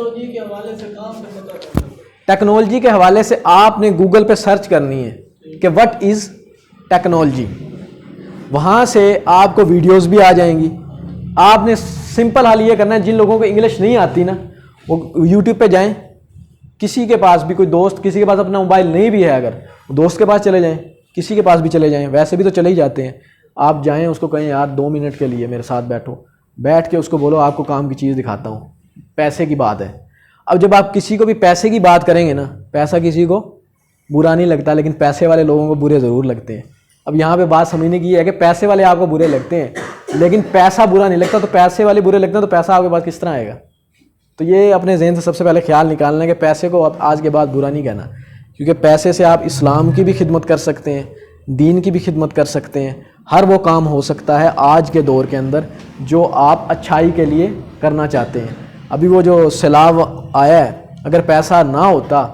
Technology کے حوالے سے کام سے پتہ چلتا ہے. ٹیکنالوجی کے حوالے سے آپ نے گوگل پہ سرچ کرنی ہے کہ وٹ از ٹیکنالوجی. وہاں سے آپ کو ویڈیوز بھی آ جائیں گی. آپ نے سمپل حال یہ کرنا ہے، جن لوگوں کو انگلش نہیں آتی نا وہ یوٹیوب پہ جائیں. کسی کے پاس بھی کوئی دوست، کسی کے پاس اپنا موبائل نہیں بھی ہے، اگر دوست کے پاس چلے جائیں، کسی کے پاس بھی چلے جائیں، ویسے بھی تو چلے ہی جاتے ہیں. آپ جائیں، اس کو کہیں یار 2 منٹ کے لیے میرے ساتھ بیٹھو، بیٹھ کے اس کو بولو آپ کو کام کی چیز دکھاتا ہوں. پیسے کی بات ہے. اب جب آپ کسی کو بھی پیسے کی بات کریں گے نا، پیسہ کسی کو برا نہیں لگتا، لیکن پیسے والے لوگوں کو برے ضرور لگتے ہیں. اب یہاں پہ بات سمجھنے کی ہے کہ پیسے والے آپ کو برے لگتے ہیں لیکن پیسہ برا نہیں لگتا. تو پیسے والے برے لگتے ہیں تو پیسہ آپ کے پاس کس طرح آئے گا؟ تو یہ اپنے ذہن سے سب سے پہلے خیال نکالنا ہے کہ پیسے کو آپ آج کے بعد برا نہیں کہنا، کیونکہ پیسے سے آپ اسلام کی بھی خدمت کر سکتے ہیں، دین کی بھی خدمت کر سکتے ہیں. ہر وہ کام ہو سکتا ہے آج کے دور کے اندر جو آپ اچھائی کے لیے کرنا چاہتے ہیں. ابھی وہ جو سیلاب آیا ہے، اگر پیسہ نہ ہوتا،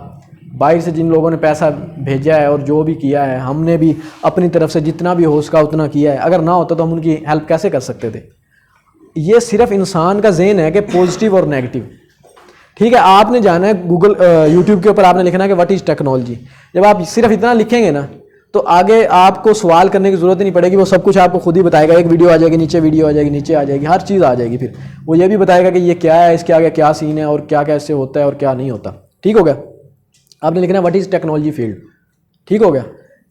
باہر سے جن لوگوں نے پیسہ بھیجا ہے اور جو بھی کیا ہے، ہم نے بھی اپنی طرف سے جتنا بھی ہو سکا اتنا کیا ہے، اگر نہ ہوتا تو ہم ان کی ہیلپ کیسے کر سکتے تھے؟ یہ صرف انسان کا ذہن ہے کہ پازیٹیو اور نیگیٹو. ٹھیک ہے، آپ نے جانا ہے گوگل یوٹیوب کے اوپر آپ نے لکھنا ہے کہ واٹ از ٹیکنالوجی. جب آپ صرف اتنا لکھیں گے نا تو آگے آپ کو سوال کرنے کی ضرورت نہیں پڑے گی، وہ سب کچھ آپ کو خود ہی بتائے گا. ایک ویڈیو آ جائے گی، نیچے ویڈیو آ جائے گی، نیچے آ جائے گی، ہر چیز آ جائے گی. پھر وہ یہ بھی بتائے گا کہ یہ کیا ہے، اس کے آگے کیا سین ہے اور کیا کیسے ہوتا ہے اور کیا نہیں ہوتا. ٹھیک ہو گیا؟ آپ نے لکھنا ہے واٹ از ٹیکنالوجی فیلڈ. ٹھیک ہو گیا؟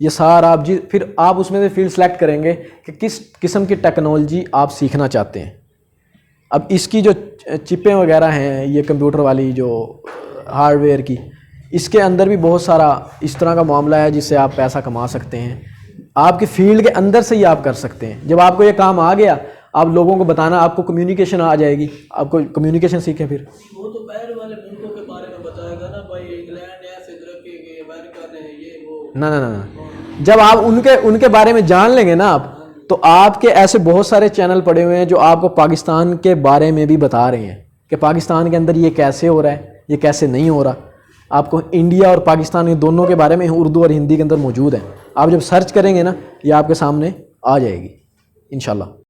یہ سارا آپ پھر آپ اس میں سے فیلڈ سلیکٹ کریں گے کہ کس قسم کی ٹیکنالوجی آپ سیکھنا چاہتے ہیں. اب اس کی جو چپیں وغیرہ ہیں، یہ کمپیوٹر والی جو ہارڈ ویئر کی، اس کے اندر بھی بہت سارا اس طرح کا معاملہ ہے جس سے آپ پیسہ کما سکتے ہیں. آپ کی فیلڈ کے اندر سے ہی آپ کر سکتے ہیں. جب آپ کو یہ کام آ گیا، آپ لوگوں کو بتانا، آپ کو کمیونیکیشن آ جائے گی، آپ کو کمیونیکیشن سیکھیں. پھر وہ تو باہر والے ملکوں کے بارے میں بتائے گا نا، بھائی انگلینڈ ایسے ترقی کی، امریکہ نے یہ وہ. نہ جب آپ ان کے بارے میں جان لیں گے نا آپ، تو آپ کے ایسے بہت سارے چینل پڑے ہوئے ہیں جو آپ کو پاکستان کے بارے میں بھی بتا رہے ہیں کہ پاکستان کے اندر یہ کیسے ہو رہا ہے، یہ کیسے نہیں ہو رہا. آپ کو انڈیا اور پاکستان کے دونوں کے بارے میں اردو اور ہندی کے اندر موجود ہیں. آپ جب سرچ کریں گے نا، یہ آپ کے سامنے آ جائے گی انشاءاللہ.